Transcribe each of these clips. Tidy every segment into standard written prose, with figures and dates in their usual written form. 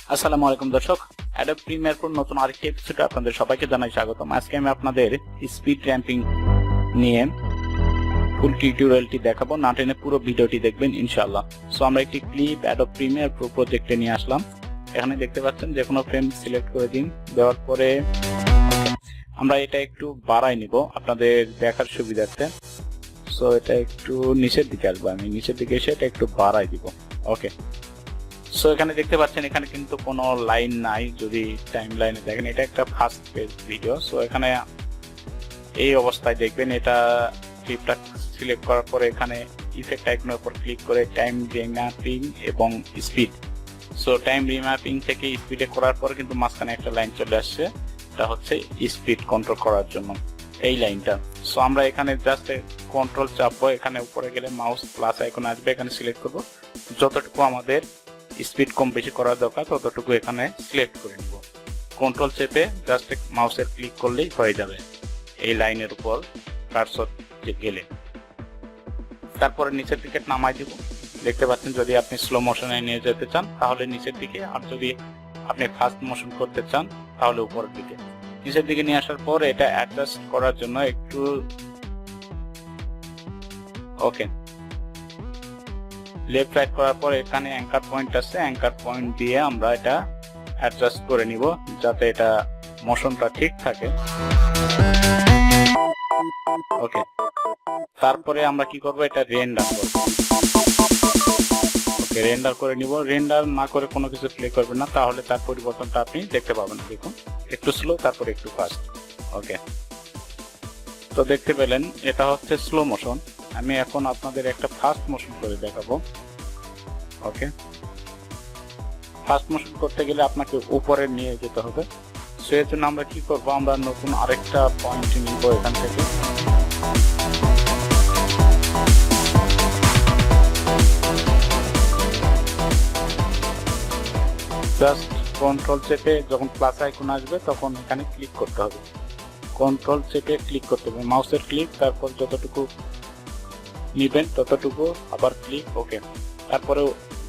আসসালামু আলাইকুম দর্শক, অ্যাডোব প্রিমিয়ার প্রো নতুন আরেকটি এপিসোডে আপনাদের সবাইকে জানাই স্বাগতম। আজকে আমি আপনাদের স্পিড র্যাম্পিং নিয়ে ফুল টিউটোরিয়ালটি দেখাবো। না টেনে পুরো ভিডিওটি দেখবেন ইনশাআল্লাহ। সো আমরা একটি ক্লিপ অ্যাডোব প্রিমিয়ার প্রো প্রজেক্টে নিয়ে আসলাম। এখানে দেখতে পাচ্ছেন যে কোনো ফ্রেম সিলেক্ট করে দিন। দেওয়ার পরে আমরা এটা একটু বাড়াই নিব আপনাদের দেখার সুবিধার্থে। সো এটা একটু নিচের দিকে আসবো, আমি নিচের দিকে এসে এটা একটু বাড়াই দিব। ওকে, সো এখানে দেখতে পাচ্ছেন এখানে কিন্তু কোনো লাইন নাই। যদি টাইম লাইনে দেখেন, এটা একটা ফার্স্ট পেজ ভিডিও। সো এখানে এই অবস্থায় দেখবেন, এটা ক্লিপটা সিলেক্ট করার পরে এখানে ইফেক্ট আইকনের উপর ক্লিক করে টাইম রিম্যাপিং এবং স্পিড। সো টাইম রিম্যাপিং থেকে স্পিডে করার পরে কিন্তু মাঝখানে একটা লাইন চলে আসছে, এটা হচ্ছে স্পিড কন্ট্রোল করার জন্য এই লাইনটা। সো আমরা এখানে জাস্ট কন্ট্রোল চাপবো, এখানে উপরে গেলে মাউস প্লাস আইকন আসবে, এখানে সিলেক্ট করব। যতটুকু আমাদের স্পিড কম বেশি করার দরকার ততটুকু এখানে সিলেক্ট করে নিব। কন্ট্রোল চেপে জাস্ট মাউসের ক্লিক করলেই হয়ে যাবে এই লাইনের উপর কার্সর গেলে। তারপরে নিচের দিকে নামাই দিব। দেখতে পাচ্ছেন যদি আপনি স্লো মোশনে নিয়ে যেতে চান তাহলে নিচের দিকে, আর যদি আপনি ফাস্ট মোশন করতে চান তাহলে উপরের দিকে। নিচের দিকে নিয়ে আসার পর এটা অ্যাডজাস্ট করার জন্য একটু ওকে লেফট রাইট করার পর এখানে অ্যাঙ্কার পয়েন্ট আছে, অ্যাঙ্কার পয়েন্ট দিয়ে আমরা এটা অ্যাডজাস্ট করে নিব যাতে এটা মোশনটা ঠিক থাকে। ওকে, তারপরে আমরা কি করব, এটা রেন্ডার করব। ওকে, রেন্ডার করে নিব। রেন্ডার না করে কোনো কিছু প্লে করবেন না, তাহলে তার পরিবর্তনটা আপনি দেখতে পাবেন। দেখুন, একটু স্লো তারপরে একটু ফাস্ট। ওকে, তো দেখতে পেলেন এটা হচ্ছে স্লো মোশন। আমি এখন আপনাদের একটা ফাস্ট মোশন করে দেখাবো। ওকে, ফাস্ট মোশন করতে গেলে আপনাকে উপরে নিয়ে যেতে হবে। সো এর জন্য আমরা কি করব, আমরা নতুন আরেকটা পয়েন্ট নিব এখান থেকে। জাস্ট কন্ট্রোল চেপে যখন প্লাস আইকন আসবে তখন এখানে ক্লিক করতে হবে। কন্ট্রোল চেপে ক্লিক করতে হবে, মাউসের ক্লিক, তারপর যতটুকু নিবেন ততটুকু আবার ক্লিক। ওকে, তারপরে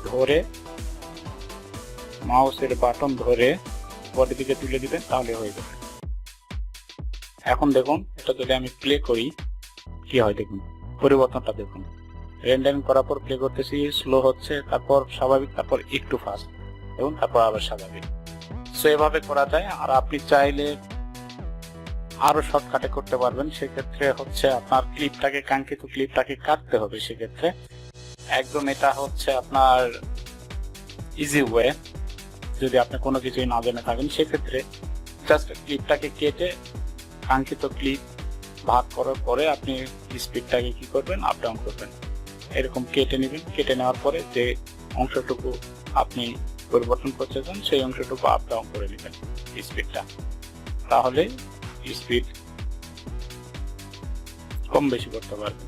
ধরে মাউসের বাটন ধরে বডি দিকে তুলে দিবেন, তাহলে হয়ে যাবে। এখন দেখুন, এটা যদি আমি প্লে করি কি হয় দেখুন, পরিবর্তনটা দেখুন। রেন্ডারিং করার পর প্লে করতেছি, স্লো হচ্ছে, তারপর স্বাভাবিক, তারপর একটু ফাস্ট এবং তারপর আবার স্বাভাবিক। সো এভাবে করা যায়। আর আপনি চাইলে আরো শর্টকাটে করতে পারবেন। সেক্ষেত্রে হচ্ছে আপনার ক্লিপটাকে, কাঙ্ক্ষিত ক্লিপটাকে কাটতে হবে। সেক্ষেত্রে একদম এটা হচ্ছে আপনার ইজি ওয়ে। যদি আপনি কোনো কিছুই না জেনে থাকেন সেক্ষেত্রে জাস্ট ক্লিপটাকে কেটে কাঙ্ক্ষিত ক্লিপ ভাগ করার পরে আপনি স্পিডটাকে কি করবেন, আপ ডাউন করবেন। এরকম কেটে নেবেন। কেটে নেওয়ার পরে যে অংশটুকু আপনি পরিবর্তন করতে চান সেই অংশটুকু আপ ডাউন করে নেবেন স্পিডটা, তাহলে স্পিড কম বেশি করতে পারবেন।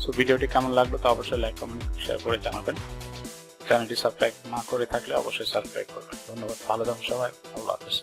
সো ভিডিওটি কেমন লাগলো তা অবশ্যই লাইক, কমেন্ট, শেয়ার করে জানাবেন। চ্যানেলটি সাবস্ক্রাইব না করে থাকলে অবশ্যই সাবস্ক্রাইব করবেন। ধন্যবাদ, ভালো থাকুন সবাই, আল্লাহ হাফেজ।